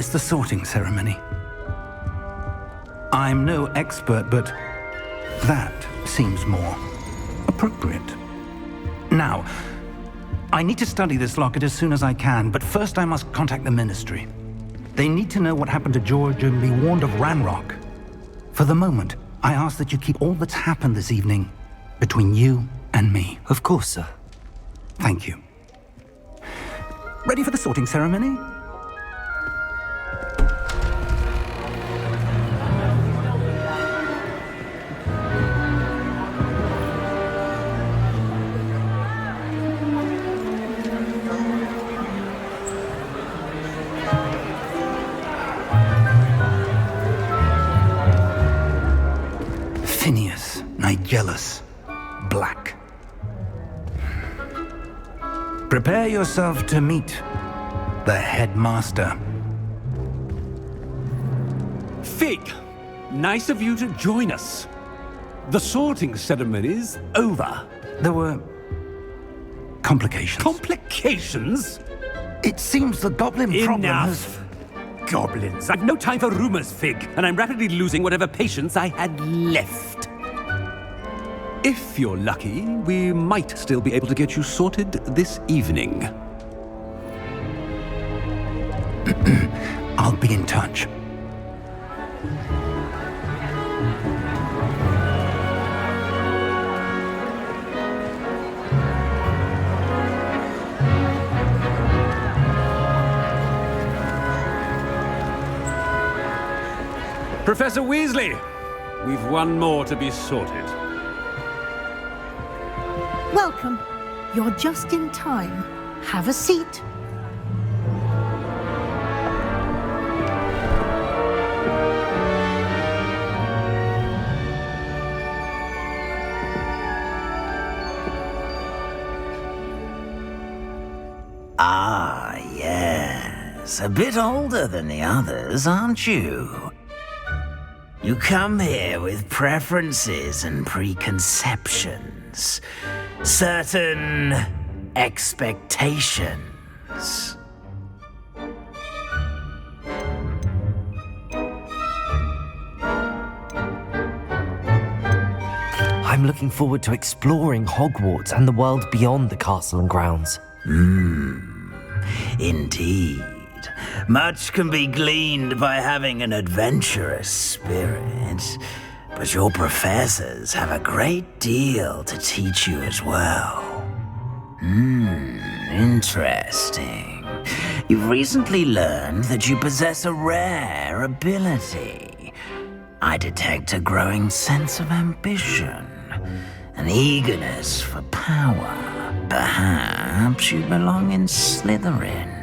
It's the sorting ceremony. I'm no expert, but that seems more appropriate. Now, I need to study this locket as soon as I can, but first I must contact the Ministry. They need to know what happened to George and be warned of Ranrock. For the moment, I ask that you keep all that's happened this evening between you and me. Of course, sir. Thank you. Ready for the sorting ceremony? Phineas, Nigellus, Black. Prepare yourself to meet the headmaster. Fig, nice of you to join us. The sorting ceremony's over. There were complications. Complications? It seems the goblin problem has... Enough. Goblins. I've no time for rumors, Fig, and I'm rapidly losing whatever patience I had left. If you're lucky, we might still be able to get you sorted this evening. I'll be in touch. Professor Weasley, we've one more to be sorted. Welcome. You're just in time. Have a seat. Ah, yes. A bit older than the others, aren't you? You come here with preferences and preconceptions. Certain expectations. I'm looking forward to exploring Hogwarts and the world beyond the castle and grounds. Indeed. Much can be gleaned by having an adventurous spirit, but your professors have a great deal to teach you as well. Interesting. You've recently learned that you possess a rare ability. I detect a growing sense of ambition, an eagerness for power. Perhaps you belong in Slytherin.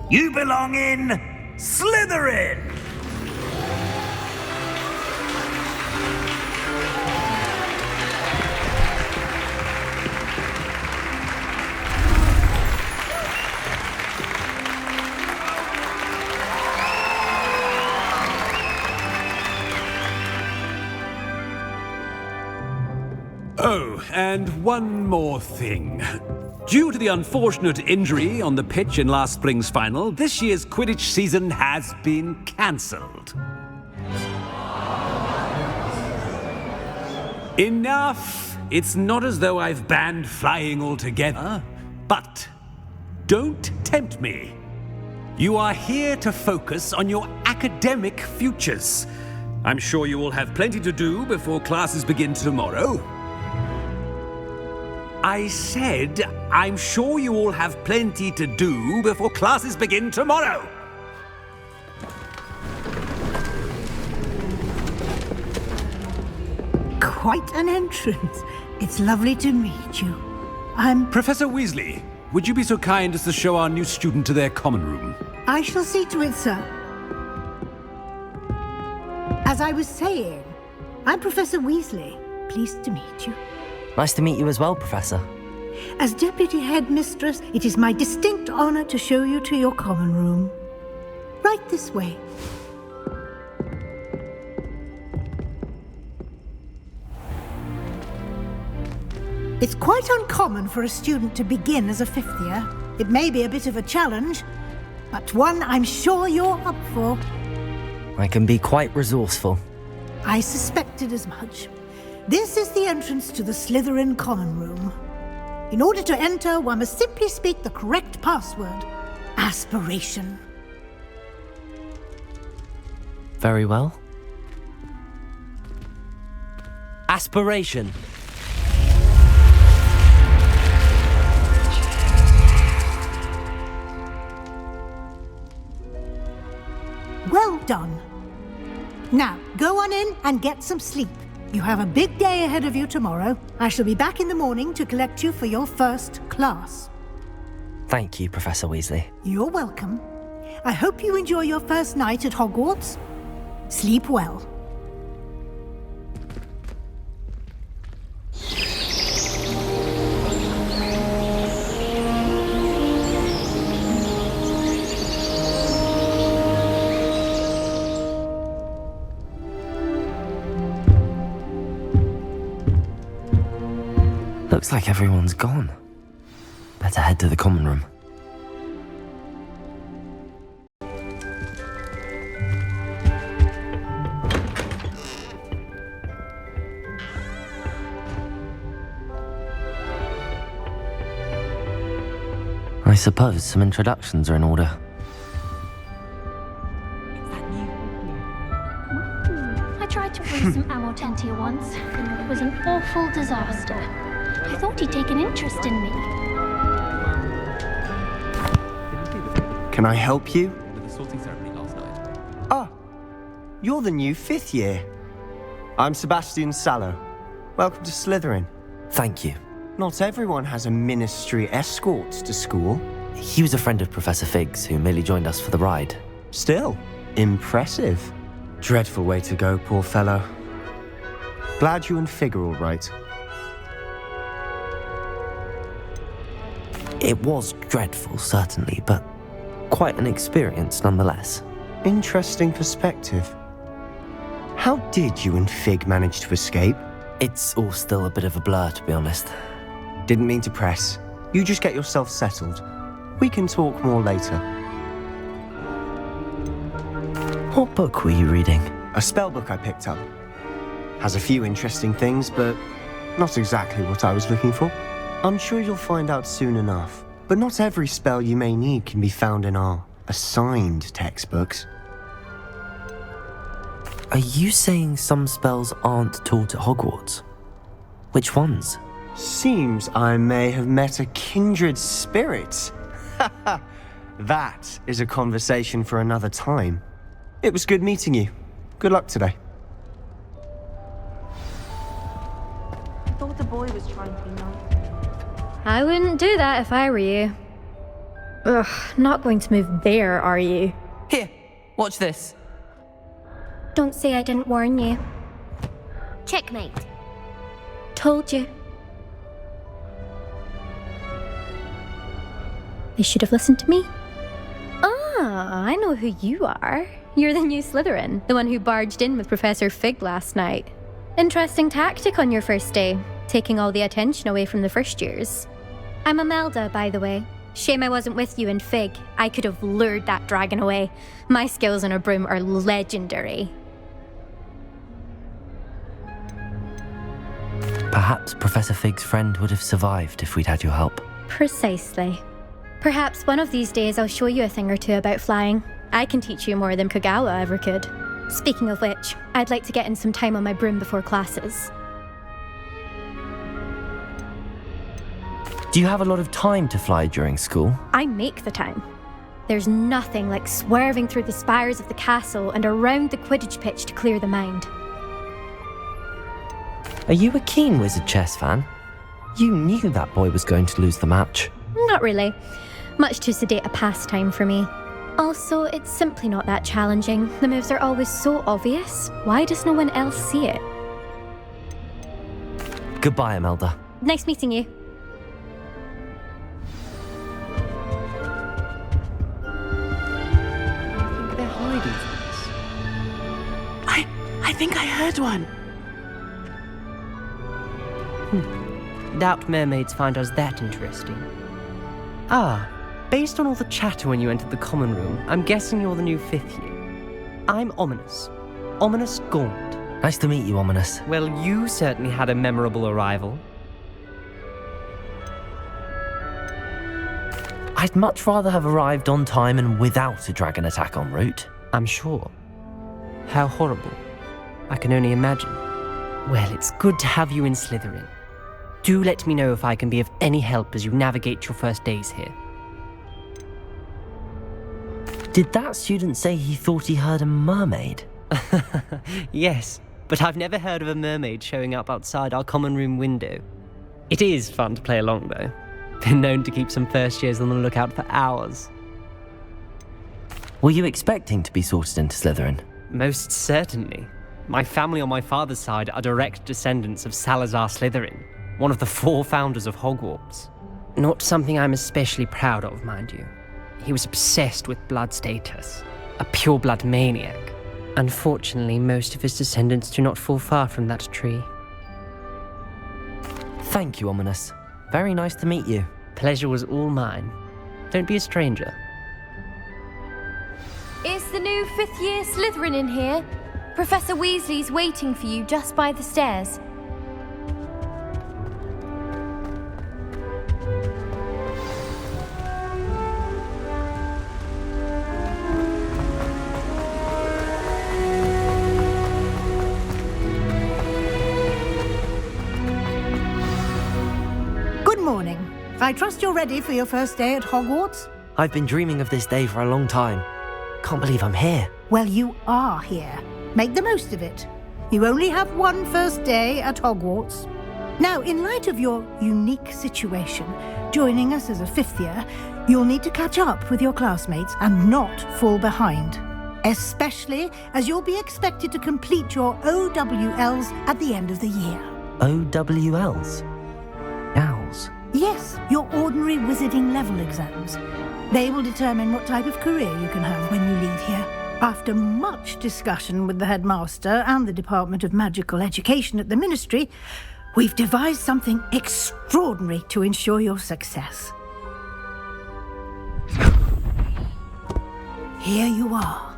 You belong in Slytherin! Oh, and one more thing. Due to the unfortunate injury on the pitch in last spring's final, this year's Quidditch season has been cancelled. Enough! It's not as though I've banned flying altogether, but don't tempt me. You are here to focus on your academic futures. I'm sure you will have plenty to do before classes begin tomorrow. I said, I'm sure you all have plenty to do before classes begin tomorrow. Quite an entrance. It's lovely to meet you. I'm... Professor Weasley, would you be so kind as to show our new student to their common room? I shall see to it, sir. As I was saying, I'm Professor Weasley. Pleased to meet you. Nice to meet you as well, Professor. As Deputy Headmistress, it is my distinct honor to show you to your common room. Right this way. It's quite uncommon for a student to begin as a fifth year. It may be a bit of a challenge, but one I'm sure you're up for. I can be quite resourceful. I suspected as much. This is the entrance to the Slytherin Common Room. In order to enter, one must simply speak the correct password. Aspiration. Very well. Aspiration. Well done. Now, go on in and get some sleep. You have a big day ahead of you tomorrow. I shall be back in the morning to collect you for your first class. Thank you, Professor Weasley. You're welcome. I hope you enjoy your first night at Hogwarts. Sleep well. Looks like everyone's gone. Better head to the common room. I suppose some introductions are in order. I tried to raise some Amortentia once. It was an awful disaster. I thought he'd take an interest in me. Can I help you? Ah, you're the new fifth year. I'm Sebastian Sallow. Welcome to Slytherin. Thank you. Not everyone has a ministry escort to school. He was a friend of Professor Fig's who merely joined us for the ride. Still, impressive. Dreadful way to go, poor fellow. Glad you and Fig are all right. It was dreadful, certainly, but quite an experience nonetheless. Interesting perspective. How did you and Fig manage to escape? It's all still a bit of a blur, to be honest. Didn't mean to press. You just get yourself settled. We can talk more later. What book were you reading? A spell book I picked up. Has a few interesting things, but not exactly what I was looking for. I'm sure you'll find out soon enough. But not every spell you may need can be found in our assigned textbooks. Are you saying some spells aren't taught at Hogwarts? Which ones? Seems I may have met a kindred spirit. That is a conversation for another time. It was good meeting you. Good luck today. I thought the boy was trying to be nice. I wouldn't do that if I were you. Ugh, not going to move there, are you? Here, watch this. Don't say I didn't warn you. Checkmate. Told you. They should have listened to me. Ah, I know who you are. You're the new Slytherin, the one who barged in with Professor Fig last night. Interesting tactic on your first day, taking all the attention away from the first years. I'm Imelda, by the way. Shame I wasn't with you and Fig. I could have lured that dragon away. My skills on a broom are legendary. Perhaps Professor Fig's friend would have survived if we'd had your help. Precisely. Perhaps one of these days I'll show you a thing or two about flying. I can teach you more than Kogawa ever could. Speaking of which, I'd like to get in some time on my broom before classes. Do you have a lot of time to fly during school? I make the time. There's nothing like swerving through the spires of the castle and around the Quidditch pitch to clear the mind. Are you a keen Wizard chess fan? You knew that boy was going to lose the match. Not really. Much too sedate a pastime for me. Also, it's simply not that challenging. The moves are always so obvious. Why does no one else see it? Goodbye, Imelda. Nice meeting you. They're hiding from us. I think I heard one. Doubt mermaids find us that interesting. Ah, based on all the chatter when you entered the common room, I'm guessing you're the new 5th year. I'm Ominous. Ominous Gaunt. Nice to meet you, Ominous. Well, you certainly had a memorable arrival. I'd much rather have arrived on time and without a dragon attack en route. I'm sure. How horrible. I can only imagine. Well, it's good to have you in Slytherin. Do let me know if I can be of any help as you navigate your first days here. Did that student say he thought he heard a mermaid? Yes, but I've never heard of a mermaid showing up outside our common room window. It is fun to play along, though. Been known to keep some first years on the lookout for hours. Were you expecting to be sorted into Slytherin? Most certainly. My family on my father's side are direct descendants of Salazar Slytherin, one of the 4 founders of Hogwarts. Not something I'm especially proud of, mind you. He was obsessed with blood status, a pure-blood maniac. Unfortunately, most of his descendants do not fall far from that tree. Thank you, Ominous. Very nice to meet you. Pleasure was all mine. Don't be a stranger. Is the new 5th year Slytherin in here? Professor Weasley's waiting for you just by the stairs. I trust you're ready for your first day at Hogwarts? I've been dreaming of this day for a long time. Can't believe I'm here. Well, you are here. Make the most of it. You only have one first day at Hogwarts. Now, in light of your unique situation, joining us as a 5th year, you'll need to catch up with your classmates and not fall behind. Especially as you'll be expected to complete your OWLs at the end of the year. OWLs? Owls? Yes, your ordinary wizarding level exams. They will determine what type of career you can have when you leave here. After much discussion with the headmaster and the Department of Magical Education at the Ministry, we've devised something extraordinary to ensure your success. Here you are.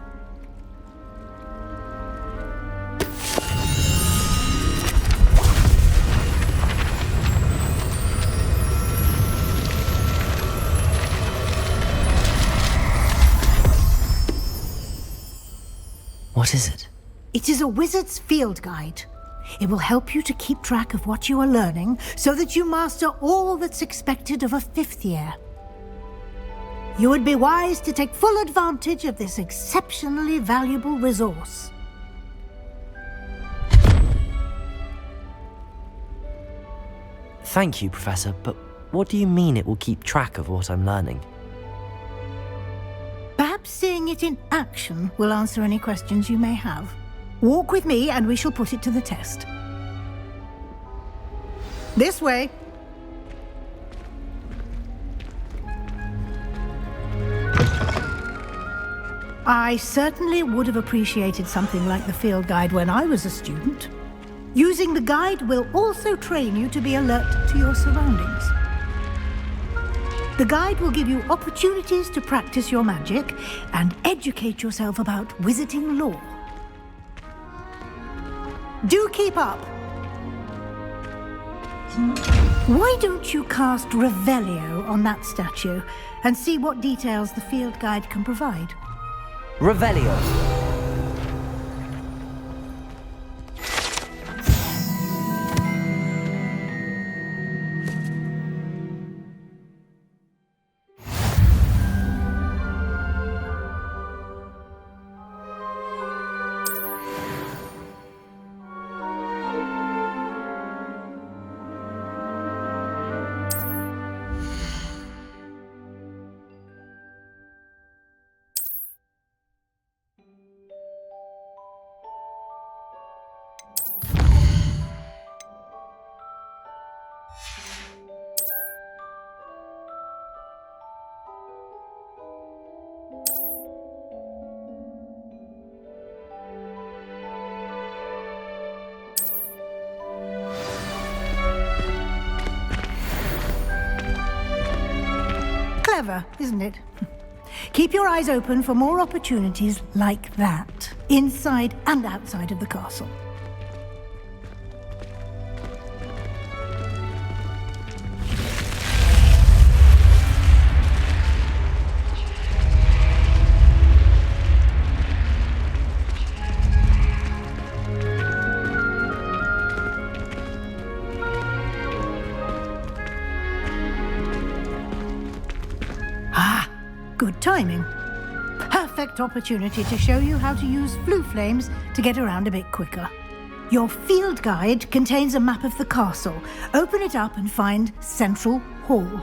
What is it? It is a wizard's field guide. It will help you to keep track of what you are learning so that you master all that's expected of a 5th year. You would be wise to take full advantage of this exceptionally valuable resource. Thank you, Professor, but what do you mean it will keep track of what I'm learning? Perhaps seeing it in action will answer any questions you may have. Walk with me and we shall put it to the test. This way. I certainly would have appreciated something like the field guide when I was a student. Using the guide will also train you to be alert to your surroundings. The guide will give you opportunities to practice your magic and educate yourself about wizarding lore. Do keep up! Why don't you cast Revelio on that statue and see what details the field guide can provide? Revelio. clever, isn't it? Keep your eyes open for more opportunities like that, inside and outside of the castle. Good timing. Perfect opportunity to show you how to use flue flames to get around a bit quicker. Your field guide contains a map of the castle. Open it up and find Central Hall.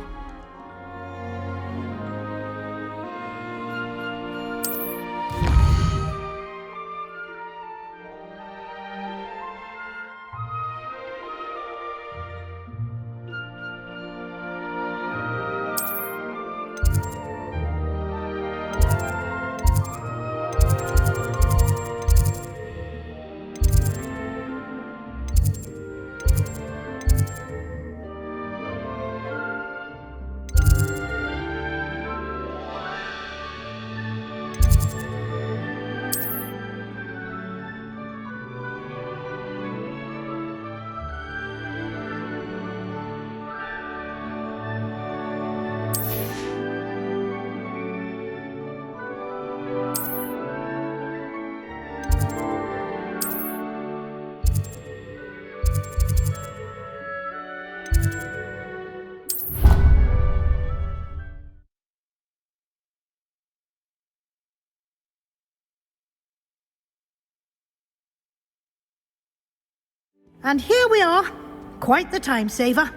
And here we are. Quite the time saver.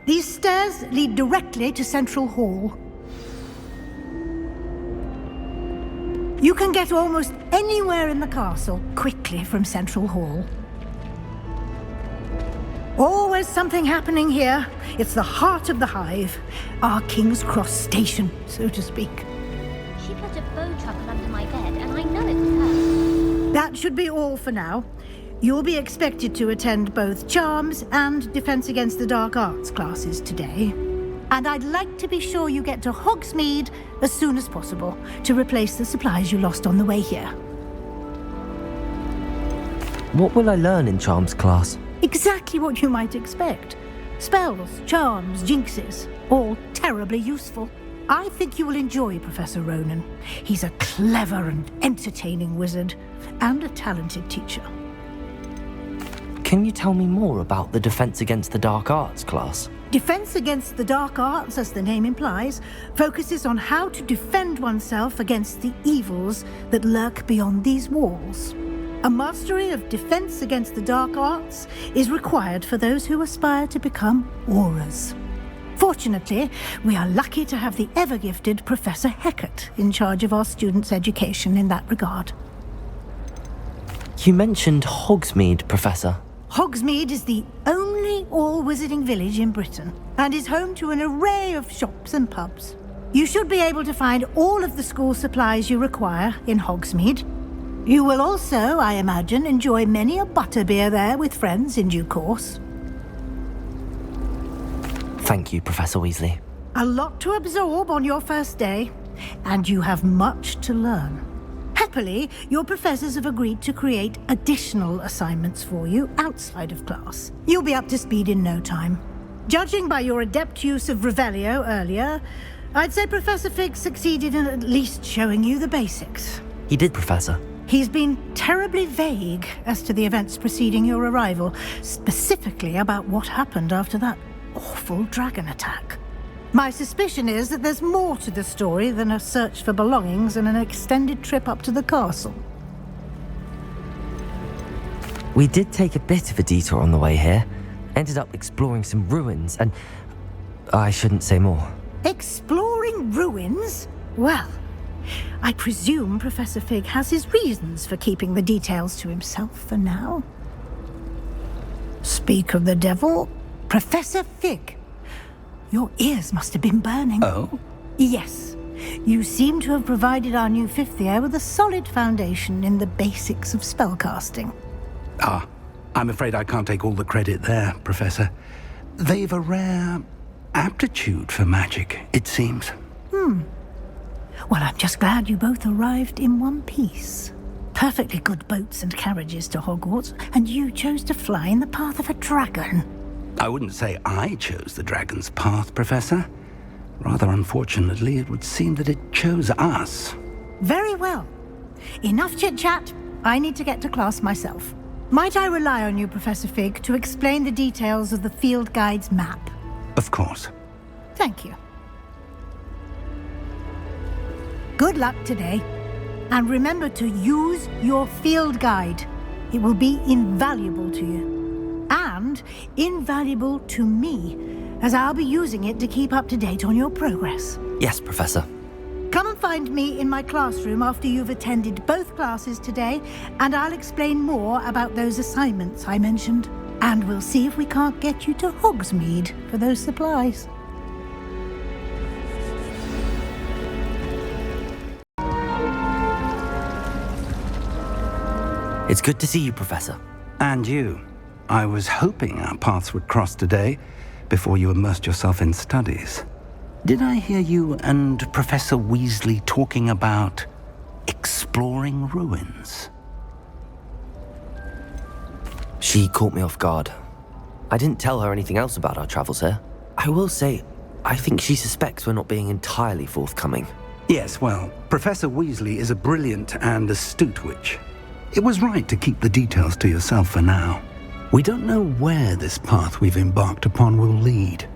These stairs lead directly to Central Hall. You can get almost anywhere in the castle quickly from Central Hall. Always something happening here. It's the heart of the hive. Our King's Cross station, so to speak. She put a bow truckle under my bed, and I know it was her. That should be all for now. You'll be expected to attend both Charms and Defense Against the Dark Arts classes today. And I'd like to be sure you get to Hogsmeade as soon as possible to replace the supplies you lost on the way here. What will I learn in Charms class? Exactly what you might expect. Spells, charms, jinxes, all terribly useful. I think you will enjoy Professor Ronan. He's a clever and entertaining wizard, and a talented teacher. Can you tell me more about the Defense Against the Dark Arts class? Defense Against the Dark Arts, as the name implies, focuses on how to defend oneself against the evils that lurk beyond these walls. A mastery of Defense Against the Dark Arts is required for those who aspire to become Aurors. Fortunately, we are lucky to have the ever-gifted Professor Hecat in charge of our students' education in that regard. You mentioned Hogsmeade, Professor. Hogsmeade is the only all-wizarding village in Britain and is home to an array of shops and pubs. You should be able to find all of the school supplies you require in Hogsmeade. You will also, I imagine, enjoy many a butterbeer there with friends in due course. Thank you, Professor Weasley. A lot to absorb on your first day, and you have much to learn. Happily, your professors have agreed to create additional assignments for you outside of class. You'll be up to speed in no time. Judging by your adept use of Revelio earlier, I'd say Professor Fig succeeded in at least showing you the basics. He did, Professor. He's been terribly vague as to the events preceding your arrival, specifically about what happened after that awful dragon attack. My suspicion is that there's more to the story than a search for belongings and an extended trip up to the castle. We did take a bit of a detour on the way here. Ended up exploring some ruins and... I shouldn't say more. Exploring ruins? Well, I presume Professor Fig has his reasons for keeping the details to himself for now. Speak of the devil, Professor Fig. Your ears must have been burning. Oh? Yes. You seem to have provided our new fifth year with a solid foundation in the basics of spellcasting. Ah, I'm afraid I can't take all the credit there, Professor. They've a rare aptitude for magic, it seems. Well, I'm just glad you both arrived in one piece. Perfectly good boats and carriages to Hogwarts, and you chose to fly in the path of a dragon. I wouldn't say I chose the dragon's path, Professor. Rather unfortunately, it would seem that it chose us. Very well. Enough chit-chat. I need to get to class myself. Might I rely on you, Professor Fig, to explain the details of the field guide's map? Of course. Thank you. Good luck today. And remember to use your field guide. It will be invaluable to you. And invaluable to me, as I'll be using it to keep up to date on your progress. Yes, Professor. Come and find me in my classroom after you've attended both classes today, and I'll explain more about those assignments I mentioned. And we'll see if we can't get you to Hogsmeade for those supplies. It's good to see you, Professor. And you. I was hoping our paths would cross today, before you immersed yourself in studies. Did I hear you and Professor Weasley talking about exploring ruins? She caught me off guard. I didn't tell her anything else about our travels here. I will say, I think she suspects we're not being entirely forthcoming. Yes, well, Professor Weasley is a brilliant and astute witch. It was right to keep the details to yourself for now. We don't know where this path we've embarked upon will lead.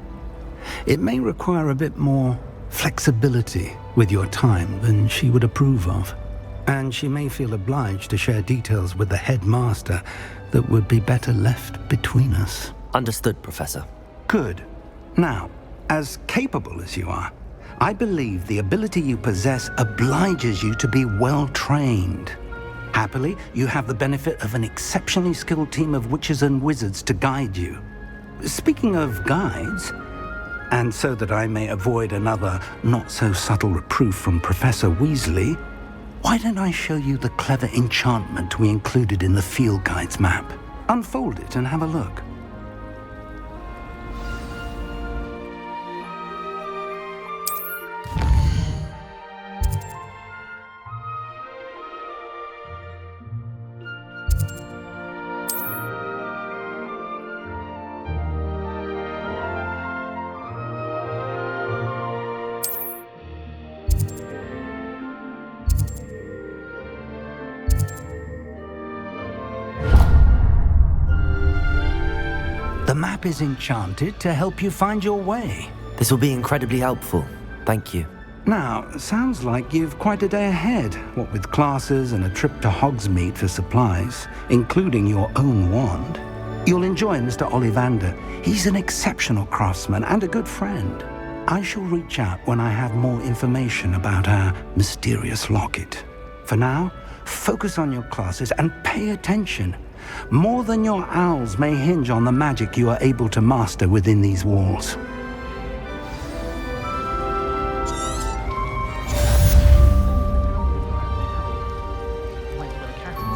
It may require a bit more flexibility with your time than she would approve of. And she may feel obliged to share details with the headmaster that would be better left between us. Understood, Professor. Good. Now, as capable as you are, I believe the ability you possess obliges you to be well trained. Happily, you have the benefit of an exceptionally skilled team of witches and wizards to guide you. Speaking of guides, and so that I may avoid another not-so-subtle reproof from Professor Weasley, why don't I show you the clever enchantment we included in the field guide's map? Unfold it and have a look. The map is enchanted to help you find your way. This will be incredibly helpful. Thank you. Now, sounds like you've quite a day ahead, what with classes and a trip to Hogsmeade for supplies, including your own wand. You'll enjoy Mr. Ollivander. He's an exceptional craftsman and a good friend. I shall reach out when I have more information about our mysterious locket. For now, focus on your classes and pay attention. More than your owls may hinge on the magic you are able to master within these walls.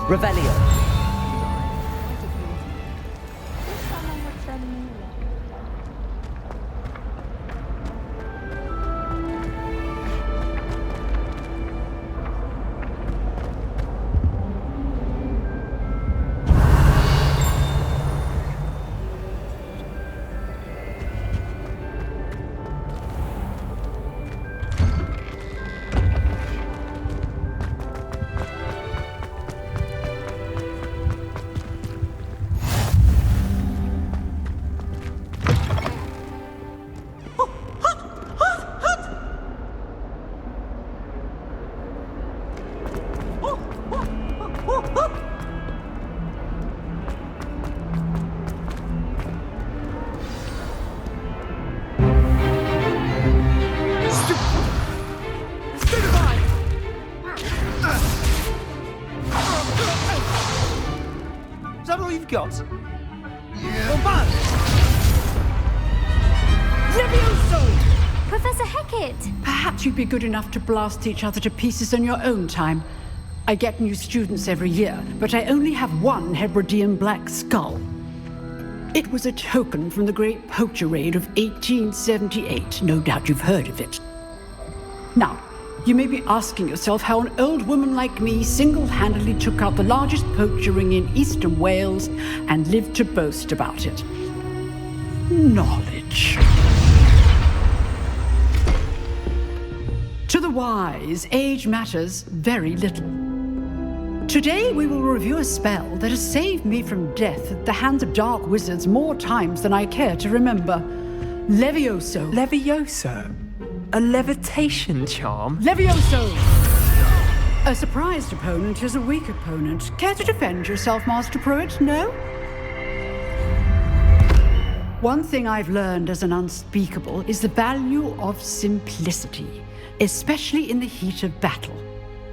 Revelio. Is that all you've got? Professor Hecat! Perhaps you'd be good enough to blast each other to pieces on your own time. I get new students every year, but I only have one Hebridean black skull. It was a token from the Great Poacher Raid of 1878. No doubt you've heard of it. Now, you may be asking yourself how an old woman like me single-handedly took out the largest poacher ring in eastern Wales and lived to boast about it. Knowledge. To the wise, age matters very little. Today we will review a spell that has saved me from death at the hands of dark wizards more times than I care to remember. Levioso. Levioso? A levitation charm? Levioso! A surprised opponent is a weak opponent. Care to defend yourself, Master Pruitt? No? One thing I've learned as an unspeakable is the value of simplicity, especially in the heat of battle.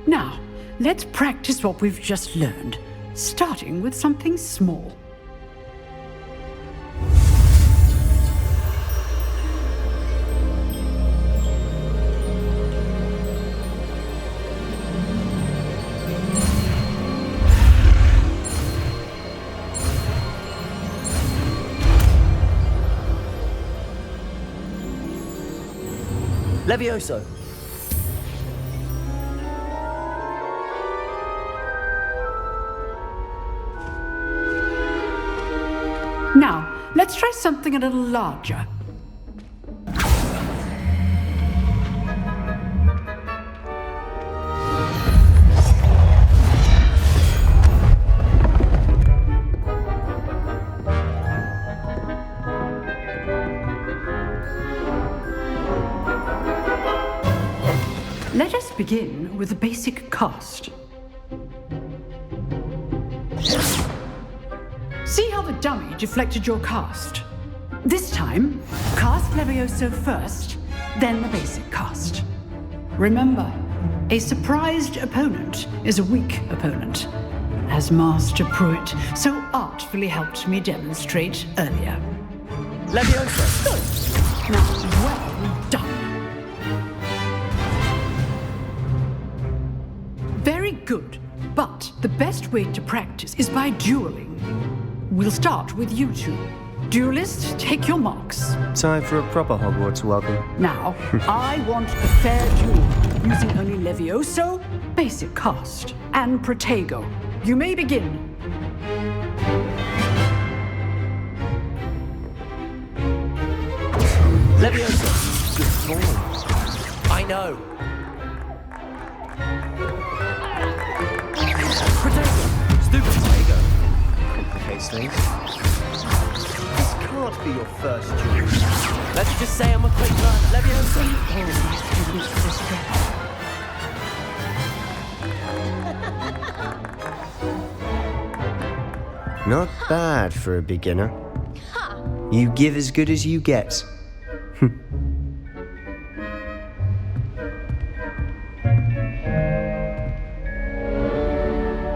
Now, let's practice what we've just learned, starting with something small. Levioso! Now, let's try something a little larger. Let us begin with the basic cast. See how the dummy deflected your cast? This time, cast Levioso first, then the basic cast. Remember, a surprised opponent is a weak opponent, as Master Pruitt so artfully helped me demonstrate earlier. Levioso! Good. Now, well done. Very good, but the best way to practice is by dueling. We'll start with you two. Duelists, take your marks. Time for a proper Hogwarts welcome. Now, I want a fair duel, using only Levioso, basic cast, and Protego. You may begin. Levioso! Good boy. I know. Protego! Stupid Protego! Complicates things. This can't be your first duel. Let's just say I'm a quick learner. Levioso! Not bad for a beginner. You give as good as you get.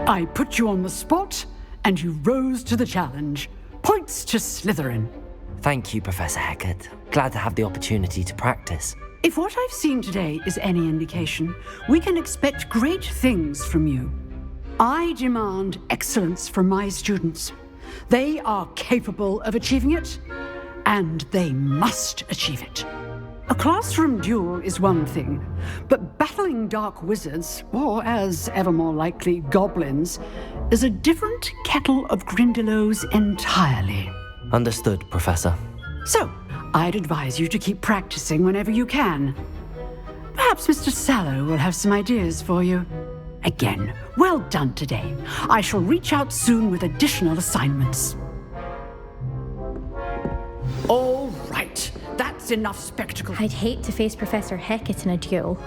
I put you on the spot, and you rose to the challenge. Points to Slytherin. Thank you, Professor Hecat. Glad to have the opportunity to practice. If what I've seen today is any indication, we can expect great things from you. I demand excellence from my students. They are capable of achieving it, and they must achieve it. A classroom duel is one thing, but battling dark wizards, or as ever more likely, goblins, is a different kettle of Grindylows entirely. Understood, Professor. So, I'd advise you to keep practicing whenever you can. Perhaps Mr. Sallow will have some ideas for you. Again, well done today. I shall reach out soon with additional assignments. All right, that's enough spectacle. I'd hate to face Professor Hecat in a duel.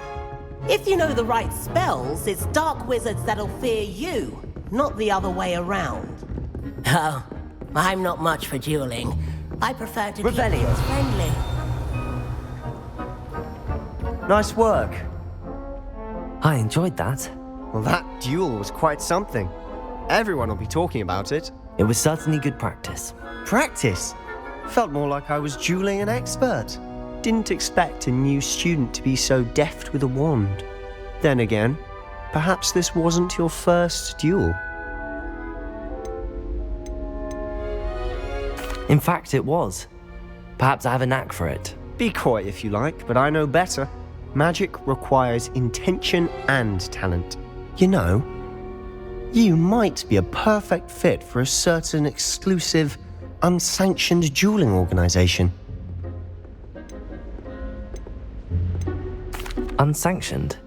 If you know the right spells, it's dark wizards that'll fear you, not the other way around. Oh, I'm not much for dueling. I prefer to keep things friendly. Nice work. I enjoyed that. Well, that duel was quite something. Everyone will be talking about it. It was certainly good practice. Practice? Felt more like I was dueling an expert. Didn't expect a new student to be so deft with a wand. Then again, perhaps this wasn't your first duel. In fact, it was. Perhaps I have a knack for it. Be coy if you like, but I know better. magic requires intention and talent. You know, you might be a perfect fit for a certain exclusive, unsanctioned dueling organization. Unsanctioned?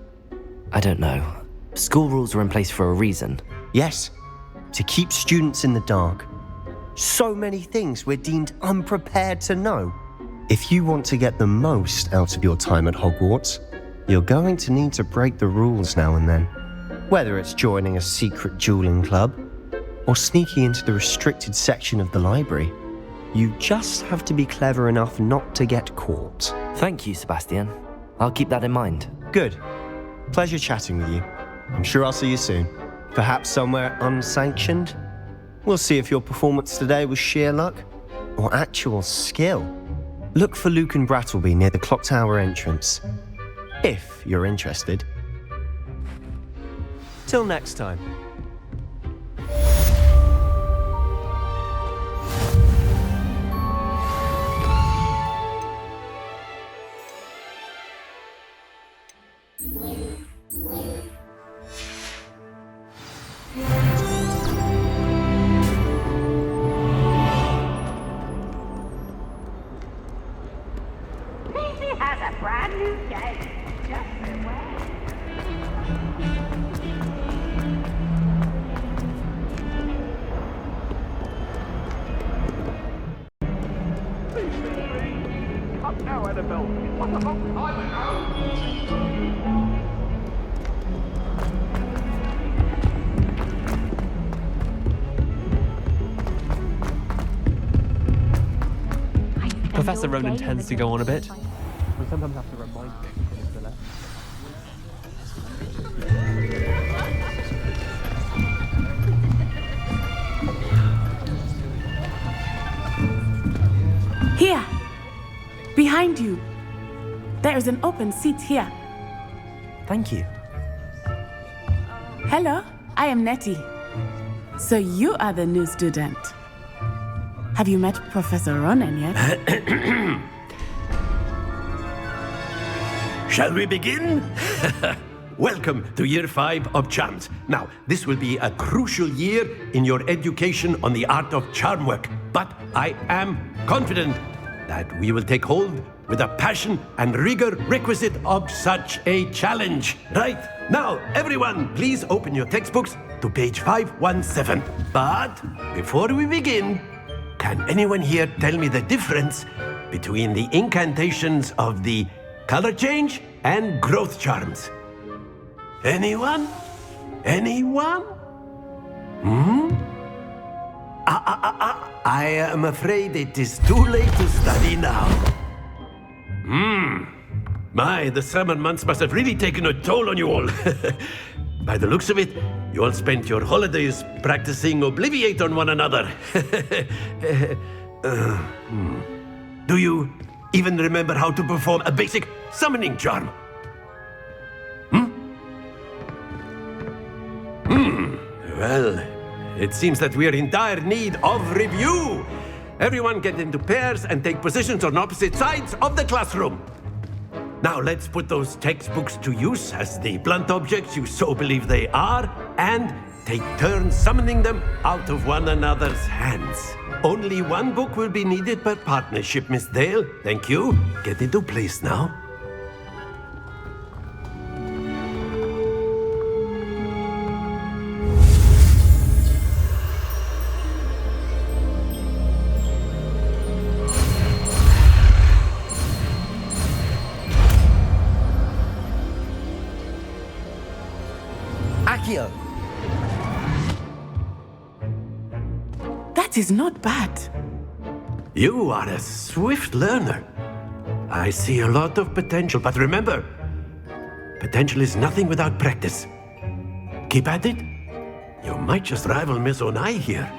I don't know. School rules are in place for a reason. Yes, to keep students in the dark. So many things we're deemed unprepared to know. If you want to get the most out of your time at Hogwarts, you're going to need to break the rules now and then. Whether it's joining a secret dueling club or sneaking into the restricted section of the library, you just have to be clever enough not to get caught. Thank you, Sebastian. I'll keep that in mind. Good. Pleasure chatting with you. I'm sure I'll see you soon. Perhaps somewhere unsanctioned? We'll see if your performance today was sheer luck or actual skill. Look for Luke and Brattleby near the clock tower entrance, if you're interested. Till next time. Has a brand new game. Just beware. Up now, Annabelle. What a long time ago. Professor Ronan tends to go on a bit. We sometimes have to remind him he's still there. Here! Behind you! There is an open seat here. Thank you. Hello, I am Nettie. So you are the new student. Have you met Professor Ronan yet? Shall we begin? Welcome to Year 5 of Charms. Now, this will be a crucial year in your education on the art of charm work, but I am confident that we will take hold with the passion and rigor requisite of such a challenge. Right, now, everyone, please open your textbooks to page 517. But before we begin, can anyone here tell me the difference between the incantations of the color change and growth charms? Anyone? Anyone? I am afraid it is too late to study now. My, the summer months must have really taken a toll on you all. By the looks of it, you all spent your holidays practicing Obliviate on one another. Do you even remember how to perform a basic summoning charm? Well, it seems that we are in dire need of review. Everyone get into pairs and take positions on opposite sides of the classroom. Now let's put those textbooks to use as the blunt objects you so believe they are, and take turns summoning them out of one another's hands. Only one book will be needed per partnership, Miss Dale. Thank you. Get into place now. Accio. That is not bad. You are a swift learner. I see a lot of potential, but remember, potential is nothing without practice. Keep at it. You might just rival Miss Onai here.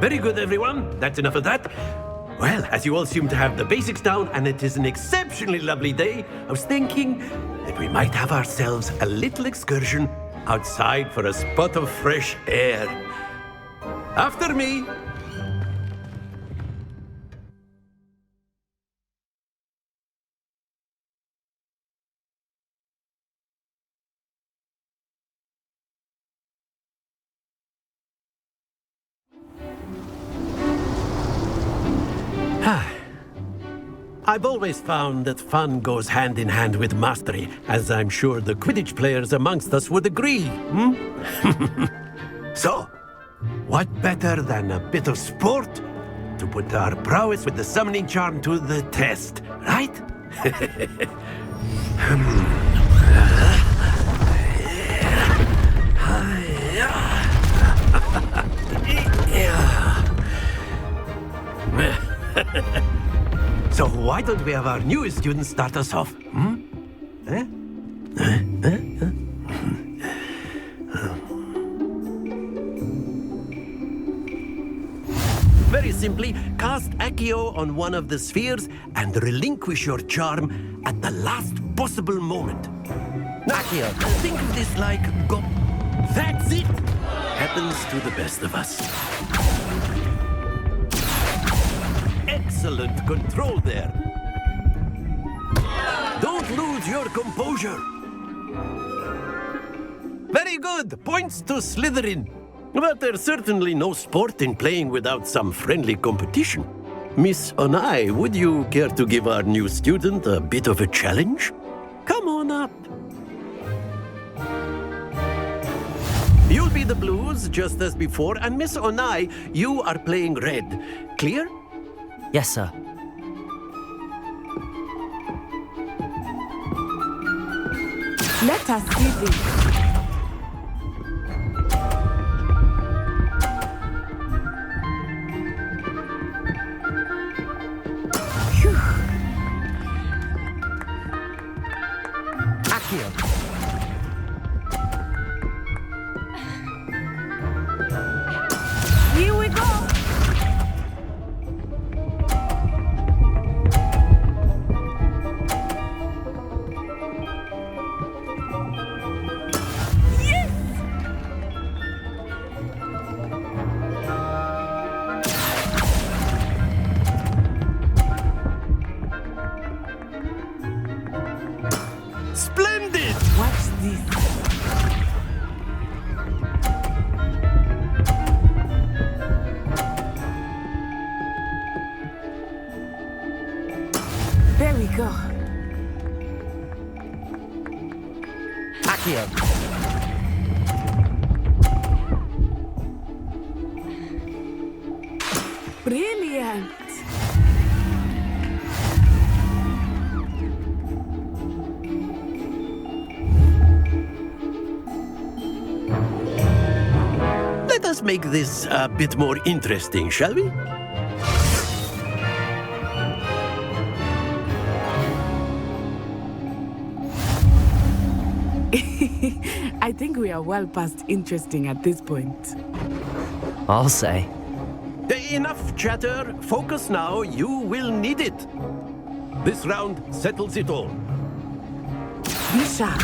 Very good, everyone. That's enough of that. Well, as you all seem to have the basics down, and it is an exceptionally lovely day, I was thinking that we might have ourselves a little excursion outside for a spot of fresh air. After me. I've always found that fun goes hand in hand with mastery, as I'm sure the Quidditch players amongst us would agree. So, what better than a bit of sport to put our prowess with the summoning charm to the test, right? So why don't we have our newest student start us off? Very simply, cast Accio on one of the spheres and relinquish your charm at the last possible moment. Accio, think of this like go. That's it! Happens to the best of us. Excellent control there. Don't lose your composure. Very good. Points to Slytherin. But there's certainly no sport in playing without some friendly competition. Miss Onai, would you care to give our new student a bit of a challenge? Come on up. You'll be the blues, just as before, and Miss Onai, you are playing red. Clear? Yes, sir. Let us see this. Here we go! Splendid! Watch this. There we go. Accio. Brilliant. Let us make this a bit more interesting, shall we? I think we are well past interesting at this point. I'll say. Enough chatter. Focus now. You will need it. This round settles it all. Be sharp.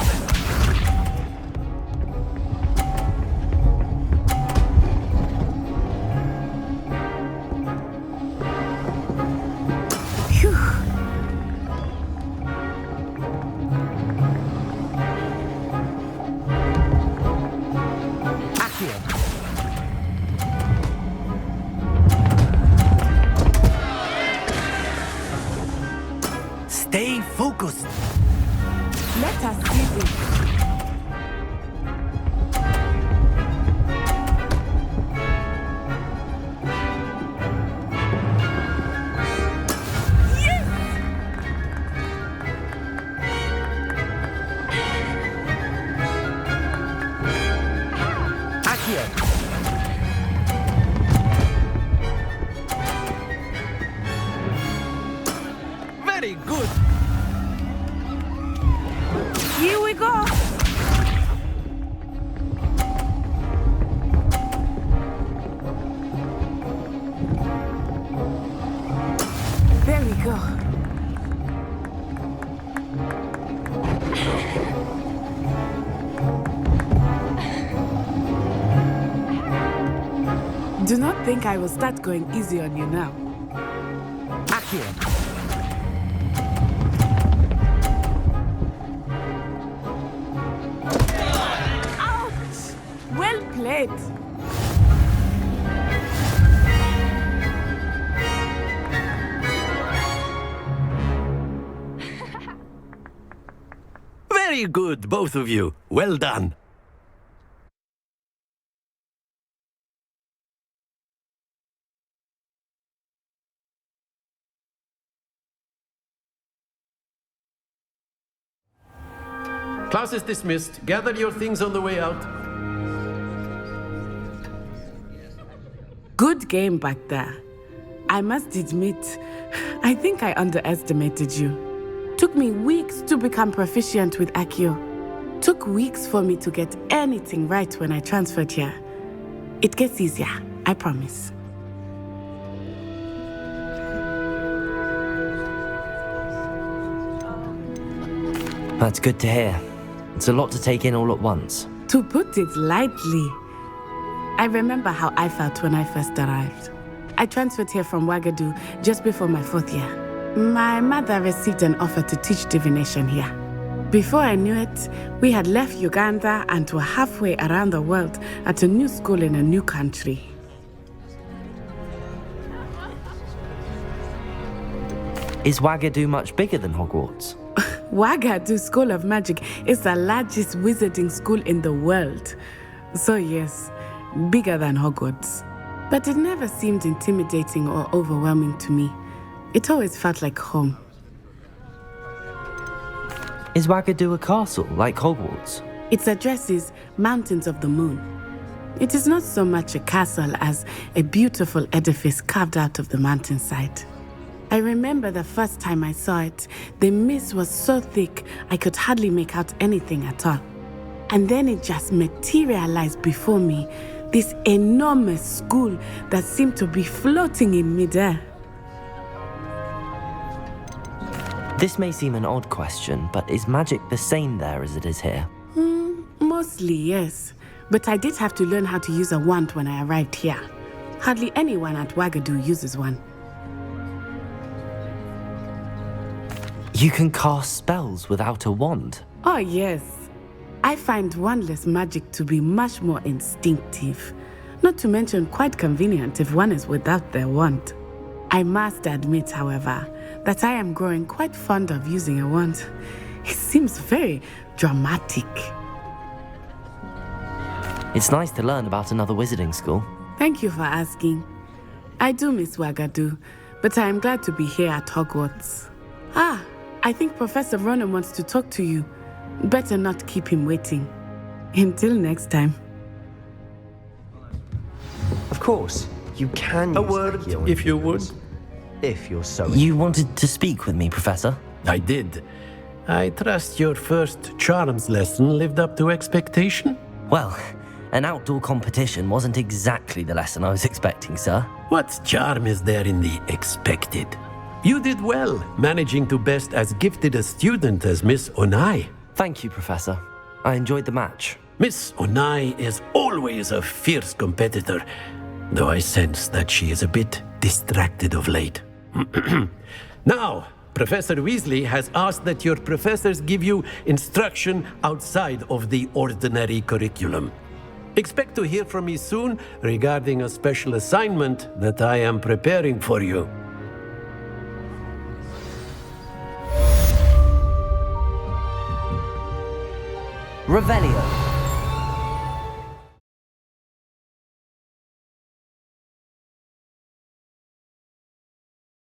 Phew. Stay focused. Let us see this. Very good. Here we go. There we go. Do not think I will start going easy on you now. Accio. Ouch! Well played. Very good, both of you. Well done. Class is dismissed. Gather your things on the way out. Good game back there. I must admit, I think I underestimated you. Took me weeks to become proficient with Accio. Took weeks for me to get anything right when I transferred here. It gets easier, I promise. That's good to hear. It's a lot to take in all at once. To put it lightly, I remember how I felt when I first arrived. I transferred here from Ouagadougou just before my 4th year. My mother received an offer to teach divination here. Before I knew it, we had left Uganda and were halfway around the world at a new school in a new country. Is Ouagadougou much bigger than Hogwarts? Ouagadougou School of Magic is the largest wizarding school in the world. So yes, bigger than Hogwarts. But it never seemed intimidating or overwhelming to me. It always felt like home. Is Ouagadougou a castle, like Hogwarts? Its address is Mountains of the Moon. It is not so much a castle as a beautiful edifice carved out of the mountainside. I remember the first time I saw it, the mist was so thick I could hardly make out anything at all. And then it just materialized before me, this enormous school that seemed to be floating in midair. This may seem an odd question, but is magic the same there as it is here? Mostly, yes. But I did have to learn how to use a wand when I arrived here. Hardly anyone at Ouagadougou uses one. You can cast spells without a wand? Oh, yes. I find wandless magic to be much more instinctive. Not to mention quite convenient if one is without their wand. I must admit, however, that I am growing quite fond of using a wand. It seems very dramatic. It's nice to learn about another wizarding school. Thank you for asking. I do miss Ouagadougou, but I am glad to be here at Hogwarts. I think Professor Ronan wants to talk to you. Better not keep him waiting. Until next time. Of course, you can A use word, Accio if you would. If you're so... You wanted to speak with me, Professor? I did. I trust your first charms lesson lived up to expectation? Well, an outdoor competition wasn't exactly the lesson I was expecting, sir. What charm is there in the expected? You did well, managing to best as gifted a student as Miss Onai. Thank you, Professor. I enjoyed the match. Miss Onai is always a fierce competitor, though I sense that she is a bit distracted of late. Now, Professor Weasley has asked that your professors give you instruction outside of the ordinary curriculum. Expect to hear from me soon regarding a special assignment that I am preparing for you. Revelio.